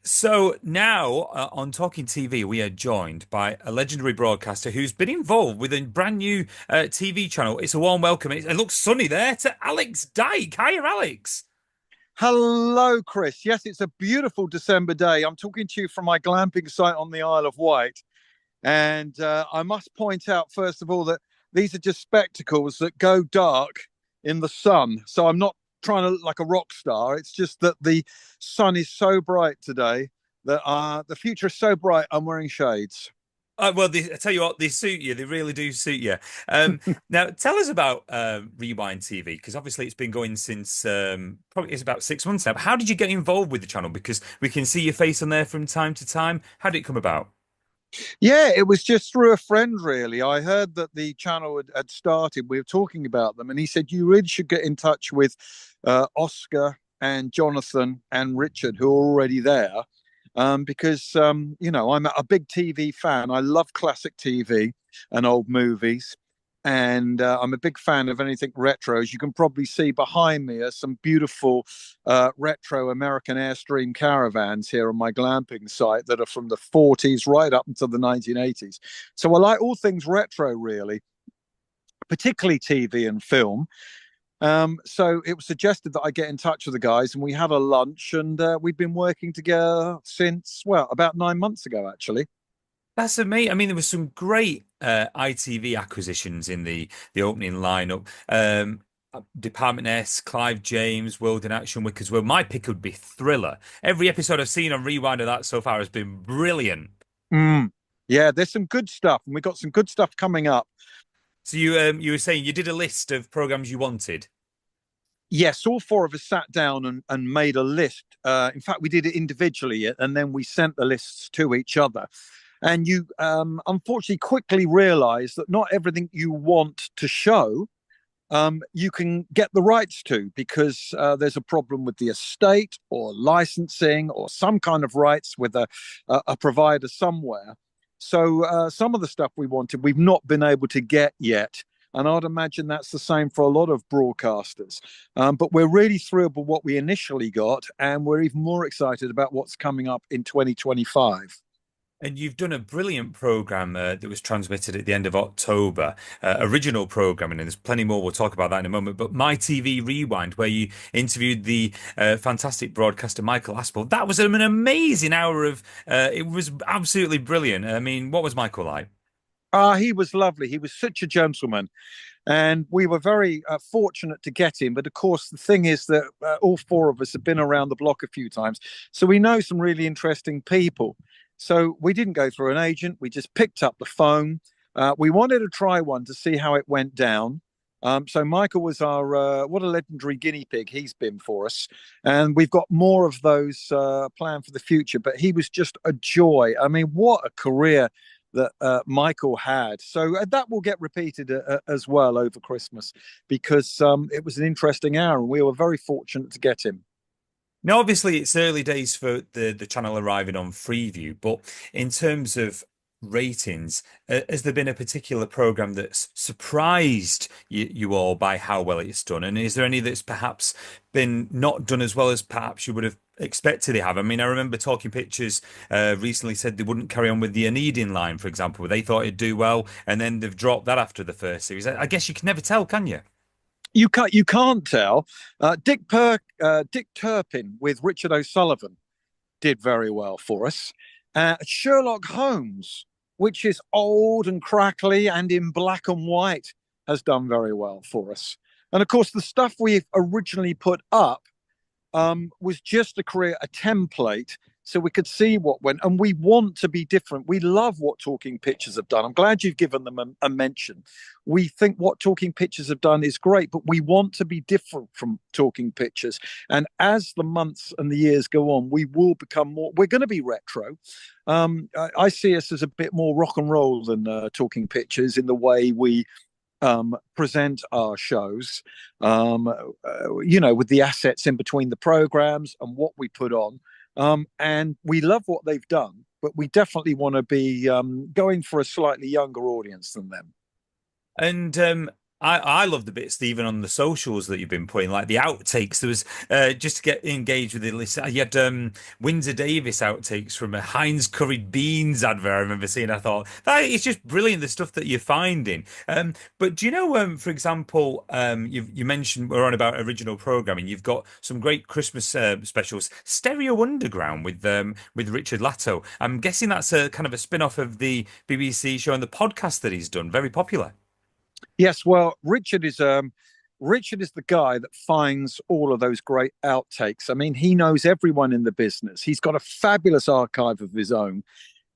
So now on Talking TV, we are joined by a legendary broadcaster who's been involved with a brand new TV channel. It's a warm welcome. It looks sunny there to Alex Dyke. Hiya, Alex. Hello, Chris. Yes, it's a beautiful December day. I'm talking to you from my glamping site on the Isle of Wight. And I must point out, first of all, that these are just spectacles that go dark in the sun. So I'm not trying to look like a rock star. It's just that the sun is so bright today that the future is so bright, I'm wearing shades. I tell you what, they suit you. They really do suit you. Now, tell us about Rewind TV because obviously it's been going since probably it's about 6 months now. But how did you get involved with the channel? Because we can see your face on there from time to time. How did it come about? Yeah, it was just through a friend, really. I heard that the channel had started. We were talking about them, and he said, you really should get in touch with Oscar and Jonathan and Richard, who are already there. Because, I'm a big TV fan. I love classic TV and old movies. And I'm a big fan of anything retro. As you can probably see behind me are some beautiful retro American Airstream caravans here on my glamping site that are from the 40s right up until the 1980s. So I like all things retro, really, particularly TV and film. So it was suggested that I get in touch with the guys, and we had a lunch, and we've been working together since, well, about 9 months ago, actually. That's amazing. I mean, there were some great ITV acquisitions in the opening lineup. Department S, Clive James, World in Action Week as well. My pick would be Thriller. Every episode I've seen on Rewind of that so far has been brilliant. Mm. Yeah, there's some good stuff, and we've got some good stuff coming up. So you were saying you did a list of programs you wanted. Yes, all four of us sat down and made a list. In fact, we did it individually, and then we sent the lists to each other. And you unfortunately quickly realize that not everything you want to show you can get the rights to, because there's a problem with the estate or licensing or some kind of rights with a provider somewhere. So some of the stuff we wanted, we've not been able to get yet. And I'd imagine that's the same for a lot of broadcasters. But we're really thrilled with what we initially got, and we're even more excited about what's coming up in 2025. And you've done a brilliant program that was transmitted at the end of October, original programming, and there's plenty more. We'll talk about that in a moment. But My TV Rewind, where you interviewed the fantastic broadcaster Michael Aspel, that was an amazing hour of. It was absolutely brilliant. I mean, what was Michael like? He was lovely. He was such a gentleman. And we were very fortunate to get him. But of course, the thing is that all four of us have been around the block a few times. So we know some really interesting people. So we didn't go through an agent. We just picked up the phone. We wanted to try one to see how it went down. So Michael was our, what a legendary guinea pig he's been for us. And we've got more of those planned for the future. But he was just a joy. I mean, what a career that Michael had. So that will get repeated as well over Christmas, because it was an interesting hour and we were very fortunate to get him. Now, obviously, it's early days for the channel arriving on Freeview, but in terms of ratings, has there been a particular program that's surprised you all by how well it's done? And is there any that's perhaps been not done as well as perhaps you would have expected they have? I mean, I remember Talking Pictures recently said they wouldn't carry on with the Anedian line, for example. They thought it'd do well, and then they've dropped that after the first series. I guess you can never tell, can you? You can't tell. Dick Turpin with Richard O'Sullivan did very well for us. Sherlock Holmes, which is old and crackly and in black and white, has done very well for us. And of course, the stuff we originally put up was just to create a template so we could see what went. And we want to be different. We love what Talking Pictures have done. I'm glad you've given them a mention. We think what Talking Pictures have done is great, but we want to be different from Talking Pictures. And as the months and the years go on, we will become more, we're going to be retro. I see us as a bit more rock and roll than Talking Pictures in the way we present our shows, with the assets in between the programs and what we put on. And we love what they've done, but we definitely want to be going for a slightly younger audience than them. And I love the bits, Stephen, on the socials that you've been putting, like the outtakes. There was just to get engaged with the list. You had Windsor Davis outtakes from a Heinz curried beans advert. I remember seeing. I thought that it's just brilliant the stuff that you're finding. But do you know, for example, you mentioned we're on about original programming. You've got some great Christmas specials, Stereo Underground with Richard Latto. I'm guessing that's a kind of a spin-off of the BBC show and the podcast that he's done. Very popular. Yes, well, Richard is the guy that finds all of those great outtakes. I mean, he knows everyone in the business. He's got a fabulous archive of his own,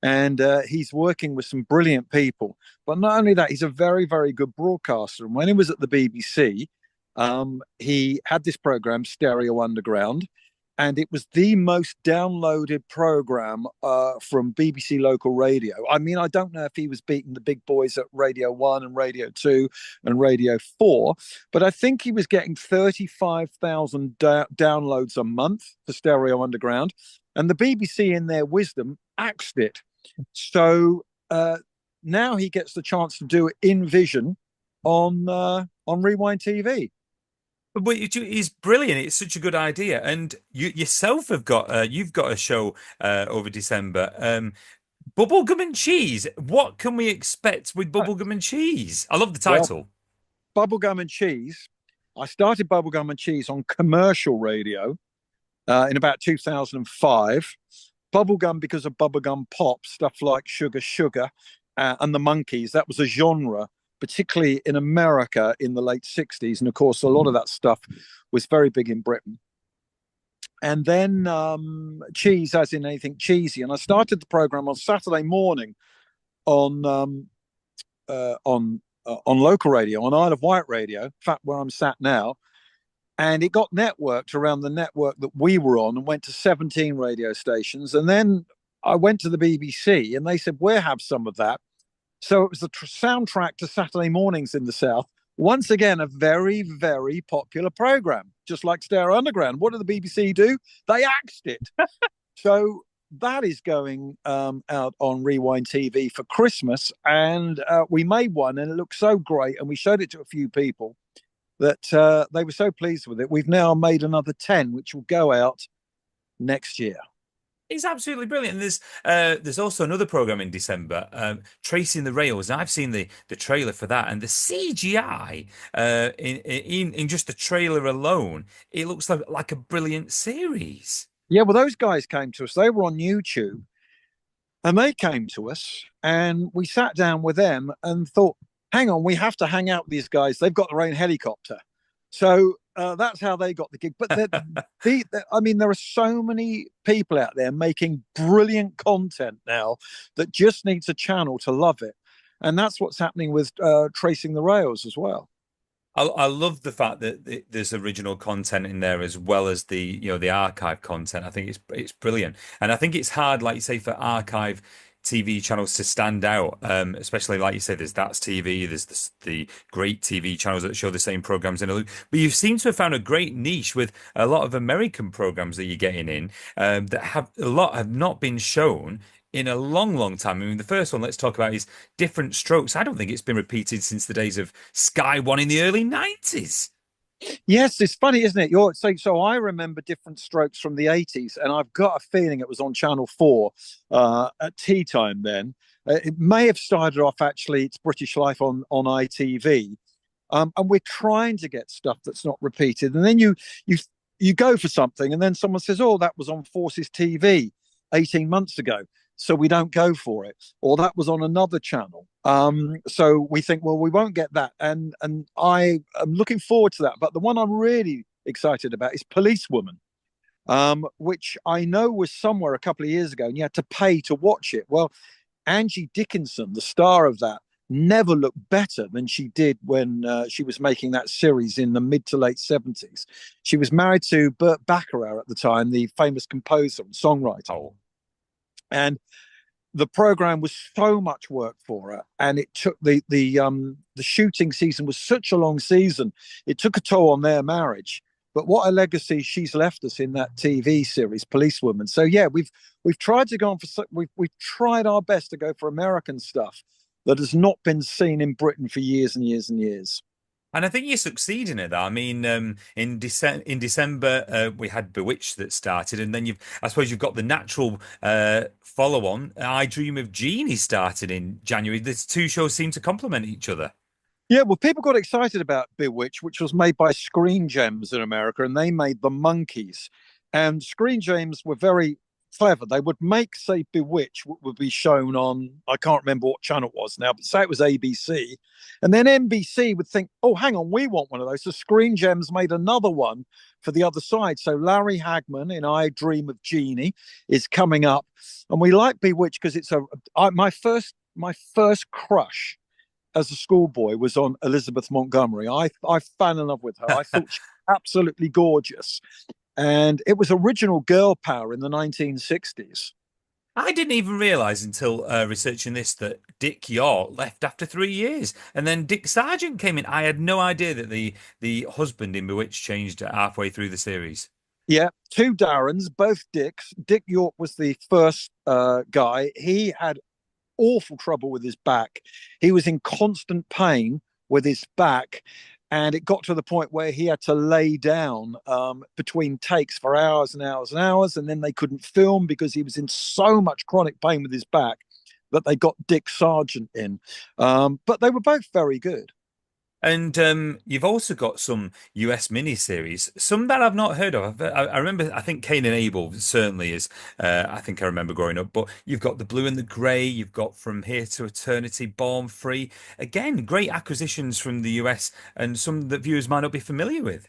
and he's working with some brilliant people. But not only that, he's a very, very good broadcaster. And when he was at the BBC, he had this program, Stereo Underground, and it was the most downloaded program from BBC local radio. I mean, I don't know if he was beating the big boys at Radio 1 and Radio 2 and Radio 4, but I think he was getting 35,000 downloads a month for Stereo Underground. And the BBC, in their wisdom, axed it. So now he gets the chance to do it in vision on Rewind TV. But it's brilliant. It's such a good idea. And you yourself have got you've got a show over December. Bubblegum and cheese. What can we expect with bubblegum and cheese? I love the Well, title. Bubblegum and Cheese. I started Bubblegum and Cheese on commercial radio in about 2005. Bubblegum because of bubblegum pop, stuff like Sugar Sugar and the Monkees. That was a genre, particularly in America in the late 60s. And of course, a lot of that stuff was very big in Britain. And then cheese, as in anything cheesy. And I started the program on Saturday morning on on local radio, on Isle of Wight radio, in fact, where I'm sat now. And it got networked around the network that we were on and went to 17 radio stations. And then I went to the BBC and they said, we'll have some of that. So it was the soundtrack to Saturday mornings in the South. Once again, a very, very popular program, just like Stereo Underground. What did the BBC do? They axed it. So that is going out on Rewind TV for Christmas. And we made one and it looked so great. And we showed it to a few people that they were so pleased with it. We've now made another 10, which will go out next year. It's absolutely brilliant. And there's also another program in December, Tracing the Rails. And I've seen the trailer for that, and the CGI in just the trailer alone, it looks like a brilliant series. Yeah, well, those guys came to us. They were on YouTube, and they came to us, and we sat down with them and thought, hang on, we have to hang out with these guys. They've got their own helicopter. So that's how they got the gig. But I mean, there are so many people out there making brilliant content now that just needs a channel to love it. And that's what's happening with Tracing the Rails as well. I love the fact that there's original content in there as well as the archive content. I think it's brilliant, and I think it's hard, like you say, for archive TV channels to stand out, especially like you say, there's That's TV, there's the great TV channels that show the same programs in a loop. But you seem to have found a great niche with a lot of American programs that you're getting in that have not been shown in a long, long time. I mean, the first one let's talk about is Different Strokes. I don't think it's been repeated since the days of Sky One in the early 90s. Yes, it's funny, isn't it? You're saying so. I remember Different Strokes from the 80s, and I've got a feeling it was on Channel 4 at tea time then. It may have started off actually, it's British Life on ITV. And we're trying to get stuff that's not repeated. And then you go for something, and then someone says, oh, that was on Forces TV 18 months ago, so we don't go for it, or that was on another channel. So we think, well, we won't get that, and I am looking forward to that. But the one I'm really excited about is Policewoman, which I know was somewhere a couple of years ago, and you had to pay to watch it. Well, Angie Dickinson, the star of that, never looked better than she did when she was making that series in the mid to late 70s. She was married to Burt Bacharach at the time, the famous composer and songwriter. Oh. And the program was so much work for her, and it took the shooting season was such a long season. It took a toll on their marriage. But what a legacy she's left us in that TV series, Policewoman. So yeah, we've tried to go on for we've tried our best to go for American stuff that has not been seen in Britain for years and years and years. And I think you succeed in it. Though. I mean, in December we had Bewitched that started, and then I suppose you've got the natural follow-on. I Dream of Jeannie started in January. The two shows seem to complement each other. Yeah, well, people got excited about Bewitched, which was made by Screen Gems in America, and they made The Monkeys. And Screen Gems were very clever. They would make, say, Bewitched, would be shown on, I can't remember what channel it was now, but say it was ABC. And then NBC would think, oh, hang on, we want one of those. So Screen Gems made another one for the other side. So Larry Hagman in I Dream of Jeannie is coming up. And we like Bewitched because my first crush as a schoolboy was on Elizabeth Montgomery. I fell in love with her. I thought she was absolutely gorgeous. And it was original girl power in the 1960s. I didn't even realize until researching this that Dick York left after 3 years, and then Dick Sargent came in. I had no idea that the husband in Bewitched changed halfway through the series. Yeah, two Darrens, both Dicks. Dick York was the first guy. He had awful trouble with his back. He was in constant pain with his back. And it got to the point where he had to lay down between takes for hours and hours and hours. And then they couldn't film because he was in so much chronic pain with his back that they got Dick Sargent in. But they were both very good. And you've also got some US miniseries, some that I've not heard of. I remember, I think Cain and Abel certainly is. I think I remember growing up. But you've got The Blue and the Grey, you've got From Here to Eternity, Born Free. Again, great acquisitions from the US and some that viewers might not be familiar with.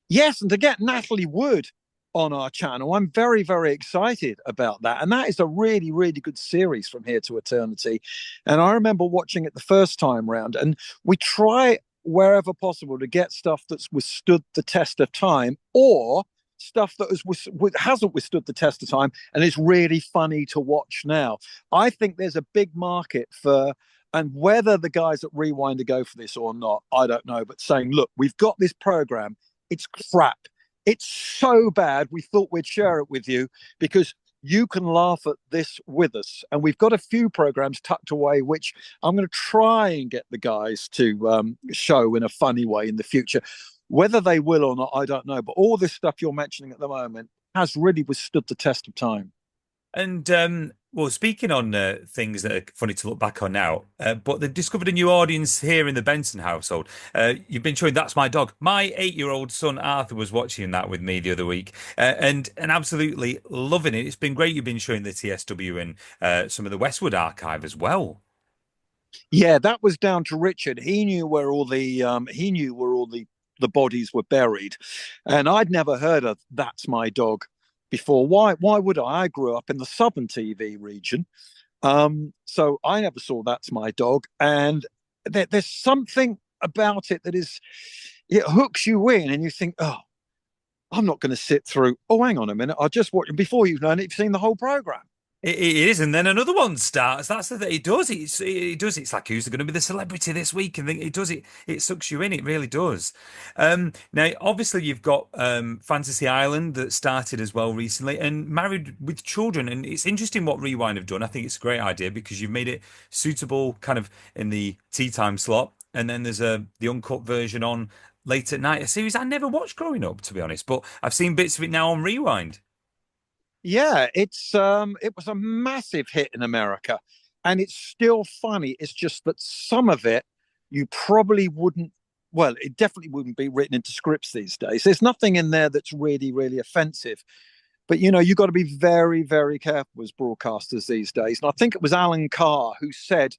Yes, and to get Natalie Wood on our channel, I'm very, very excited about that. And that is a really, really good series From Here to Eternity. And I remember watching it the first time round, and we try wherever possible to get stuff that's withstood the test of time or stuff that hasn't withstood the test of time and is really funny to watch now. I think there's a big market for, and whether the guys at Rewind to go for this or not, I don't know, but saying, look, we've got this program, it's crap. It's so bad, we thought we'd share it with you because you can laugh at this with us. And we've got a few programs tucked away, which I'm going to try and get the guys to show in a funny way in the future. Whether they will or not, I don't know. But all this stuff you're mentioning at the moment has really withstood the test of time. And well, speaking on things that are funny to look back on now, but they've discovered a new audience here in the Benson household. You've been showing That's My Dog. My 8-year-old son Arthur was watching that with me the other week, and absolutely loving it. It's been great. You've been showing the TSW and some of the Westwood archive as well. Yeah, that was down to Richard. He knew where all the bodies were buried, and I'd never heard of That's My Dog before. Why would I? I grew up in the Southern TV region, so I never saw That's My Dog, and there's something about it that it hooks you in, and you think, oh, I'm not going to sit through. Oh, hang on a minute, I'll just watch. Before you've known it, you've seen the whole program. It is, and then another one starts. That's the thing. It does. It does. It's like who's going to be the celebrity this week, and it does. It sucks you in. It really does. Now, obviously, you've got Fantasy Island that started as well recently, and Married with Children. And it's interesting what Rewind have done. I think it's a great idea because you've made it suitable, kind of in the tea time slot, and then there's the uncut version on late at night. A series I never watched growing up, to be honest, but I've seen bits of it now on Rewind. Yeah, it was a massive hit in America, and it's still funny. It's just that some of it you probably wouldn't. Well, it definitely wouldn't be written into scripts these days. There's nothing in there that's really, really offensive. But you've got to be very, very careful as broadcasters these days. And I think it was Alan Carr who said,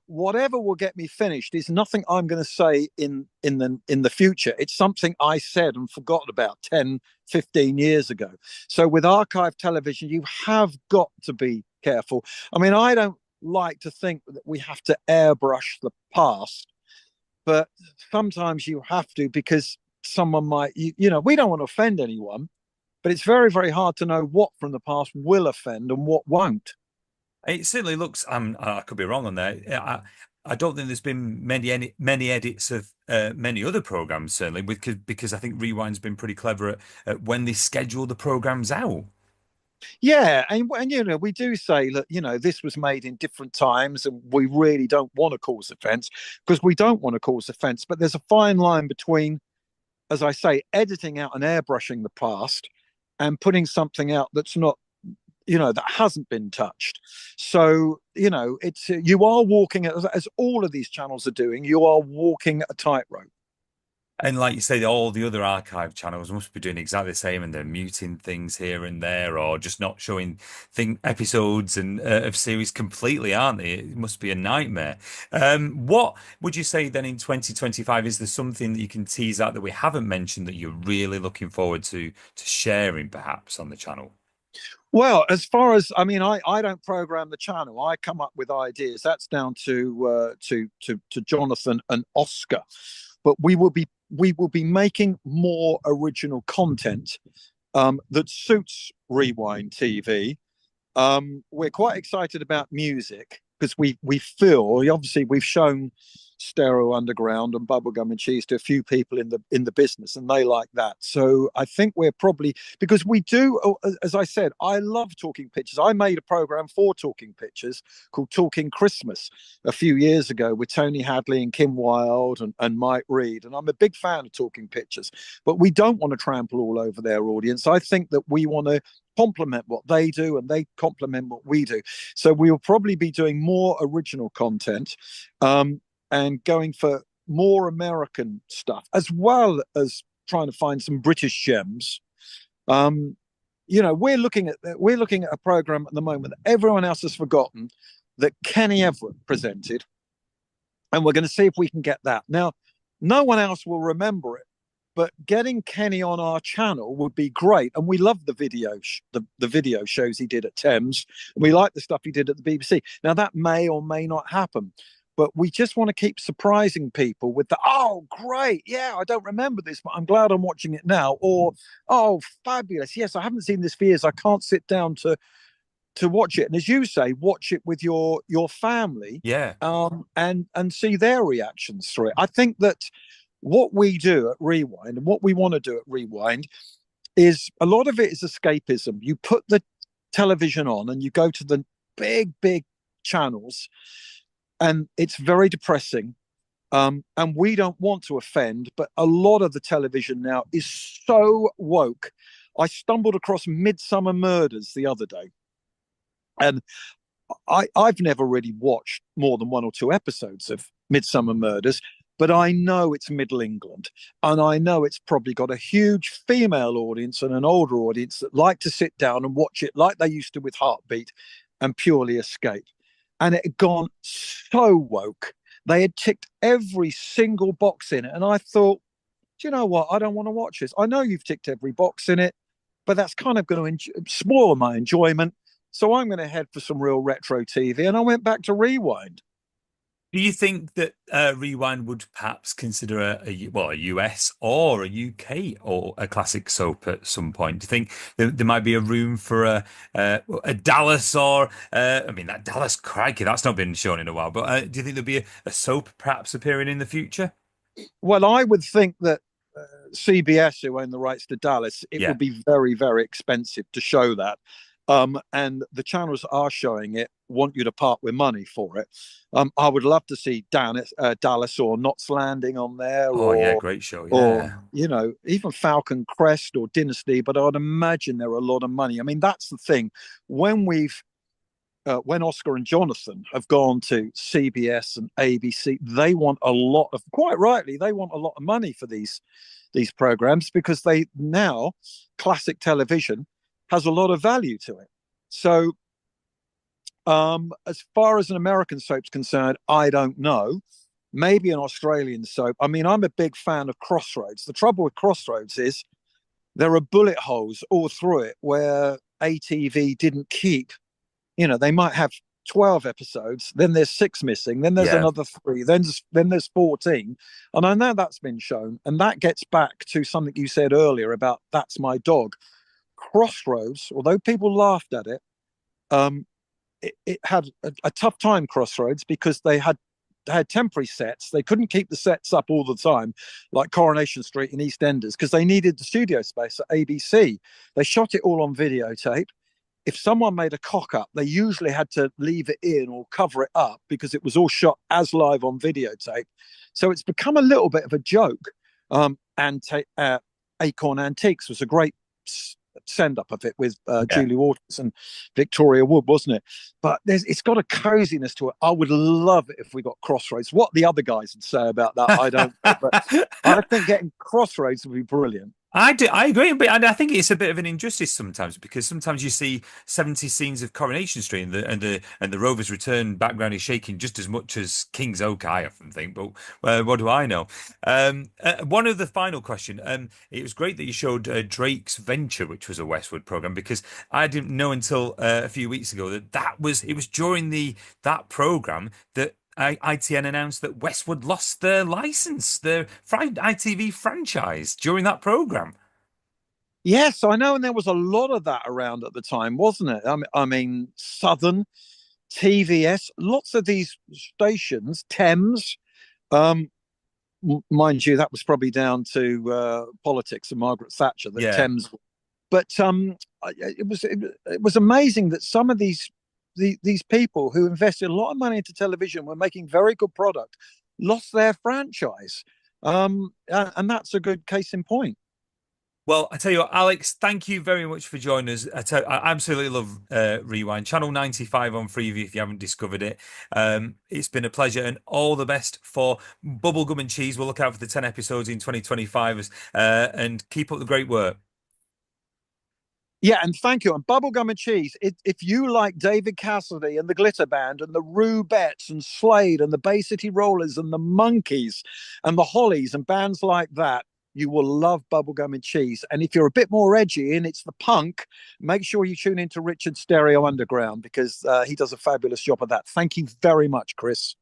whatever will get me finished is nothing I'm going to say in the future. It's something I said and forgot about 10, 15 years ago. So with archive television, you have got to be careful. I mean, I don't like to think that we have to airbrush the past, but sometimes you have to because someone might, we don't want to offend anyone, but it's very, very hard to know what from the past will offend and what won't. It certainly looks. I could be wrong on that. I don't think there's been many edits of many other programs. Certainly, because I think Rewind's been pretty clever at when they schedule the programs out. Yeah, and we do say that this was made in different times, and we really don't want to cause offence because we don't want to cause offence. But there's a fine line between, as I say, editing out and airbrushing the past and putting something out that's not, that hasn't been touched. So it's you are walking, as all of these channels are doing. You are walking a tightrope. And like you say, all the other archive channels must be doing exactly the same, and they're muting things here and there, or just not showing episodes and of series completely, aren't they? It must be a nightmare. What would you say then in 2025? Is there something that you can tease out that we haven't mentioned that you're really looking forward to sharing, perhaps on the channel? Well, as far as I mean, I don't program the channel. I come up with ideas. That's down to Jonathan and Oscar. But we will be making more original content that suits Rewind TV. We're quite excited about music because we feel, obviously, we've shown Stereo Underground and Bubblegum and Cheese to a few people in the business, and they like that. So I think we're probably, because we do, as I said, I love Talking Pictures. I made a program for Talking Pictures called Talking Christmas a few years ago with Tony Hadley and Kim Wilde and Mike Reed, and I'm a big fan of Talking Pictures. But we don't want to trample all over their audience. I think that we want to complement what they do and they complement what we do. So we will probably be doing more original content, and going for more American stuff, as well as trying to find some British gems. We're looking at a program at the moment that everyone else has forgotten, that Kenny Everett presented, and we're going to see if we can get that. Now, no one else will remember it, but getting Kenny on our channel would be great. And we love the video shows he did at Thames, and we like the stuff he did at the BBC. Now, that may or may not happen, but we just want to keep surprising people with oh, great, yeah, I don't remember this, but I'm glad I'm watching it now. Or, oh, fabulous, yes, I haven't seen this for years, I can't sit down to watch it. And as you say, watch it with your family, Yeah. and see their reactions through it. I think that what we do at Rewind, and what we want to do at Rewind, is a lot of it is escapism. You put the television on and you go to the big channels, and it's very depressing. And we don't want to offend, but a lot of the television now is so woke. I stumbled across Midsummer Murders the other day, and I've never really watched more than one or two episodes of Midsummer Murders, but I know it's Middle England, and I know it's probably got a huge female audience and an older audience that like to sit down and watch it like they used to with Heartbeat and Purely Escape. And it had gone so woke. They had ticked every single box in it. And I thought, do you know what? I don't want to watch this. I know you've ticked every box in it, but that's kind of going to spoil my enjoyment. So I'm going to head for some real retro TV. And I went back to Rewind. Do you think that Rewind would perhaps consider a US or a UK or a classic soap at some point? Do you think there might be a room for a Dallas or I mean that Dallas, crikey, that's not been shown in a while. But do you think there'll be a soap perhaps appearing in the future? Well, I would think that CBS, who own the rights to Dallas, it Yeah. would be very, very expensive to show that. And the channels that are showing it want you to part with money for it. I would love to see Dallas or Knots Landing on there, Oh yeah, or great show. or Yeah. even Falcon Crest or Dynasty. But I'd imagine there are a lot of money. I mean, that's the thing. When Oscar and Jonathan have gone to CBS and ABC, they want a lot of, quite rightly, they want a lot of money for these programs, because they now, classic television has a lot of value to it. So, as far as an American soap's concerned, I don't know. Maybe an Australian soap. I mean, I'm a big fan of Crossroads. The trouble with Crossroads is there are bullet holes all through it where ATV didn't keep. They might have 12 episodes, then there's 6 missing, then there's Yeah. another 3, then there's 14. And I know that's been shown. And that gets back to something you said earlier about That's My Dog. Crossroads, although people laughed at it, it had a tough time, Crossroads, because they had temporary sets. They couldn't keep the sets up all the time, like Coronation Street and EastEnders, because they needed the studio space at ABC. They shot it all on videotape. if someone made a cock up, they usually had to leave it in or cover it up because it was all shot as live on videotape. So it's become a little bit of a joke. And Acorn Antiques was a great send up of it with Yeah. Julie Waters and Victoria Wood, wasn't it? But it's got a coziness to it. I would love it if we got Crossroads. What the other guys would say about that, I don't know. But I think getting Crossroads would be brilliant. I do, I agree, but I think it's a bit of an injustice sometimes because sometimes you see 70 scenes of Coronation Street and the Rover's Return background is shaking just as much as King's Oak, I often think. But what do I know? One of the final question. It was great that you showed Drake's Venture, which was a Westwood program, because I didn't know until a few weeks ago that it was during the that program that ITN announced that Westwood lost their license, their ITV franchise during that program. Yes, I know, and there was a lot of that around at the time, wasn't it? I mean Southern, TVS, lots of these stations, Thames. Um, Mind you, that was probably down to politics and Margaret Thatcher that Yeah. Thames. But it was amazing that some of these people who invested a lot of money into television were making very good product, lost their franchise, and that's a good case in point. Well, I tell you what, Alex, thank you very much for joining us. I absolutely love Rewind. Channel 95 on Freeview if you haven't discovered it. It's been a pleasure and all the best for Bubblegum and Cheese. We'll look out for the 10 episodes in 2025 and keep up the great work. Yeah, and thank you. And Bubblegum and Cheese, if you like David Cassidy and the Glitter Band and the Rubettes and Slade and the Bay City Rollers and the Monkeys and the Hollies and bands like that, you will love Bubblegum and Cheese. And if you're a bit more edgy and it's the punk, make sure you tune into Richard Stereo Underground because he does a fabulous job of that. Thank you very much, Chris.